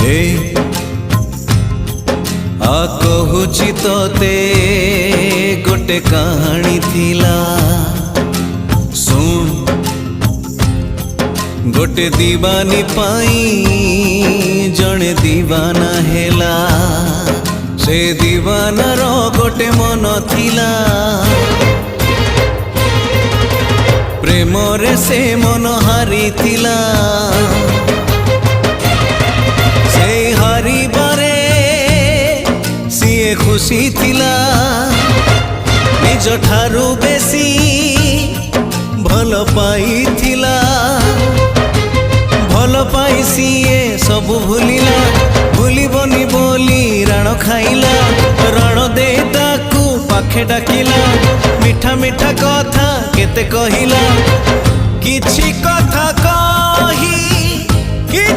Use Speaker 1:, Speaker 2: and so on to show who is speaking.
Speaker 1: हे आ कहूची तोते गोटे कहानी थिला सुन गोटे दीवानी पाई जड़े दीवाना हेला से दीवानार गोटे मन थिला प्रेम रे से मन हारी थिला से हारी बारे सीए खुशी थिला निज ठारू बेसी भल पाई थिला भल पाई सीए सबु भूलिला भूलिबनी बोली राण खाइला राण दे ताकू पाखे डाकिला मिठा मिठा कथा केते कहिला किछि कथा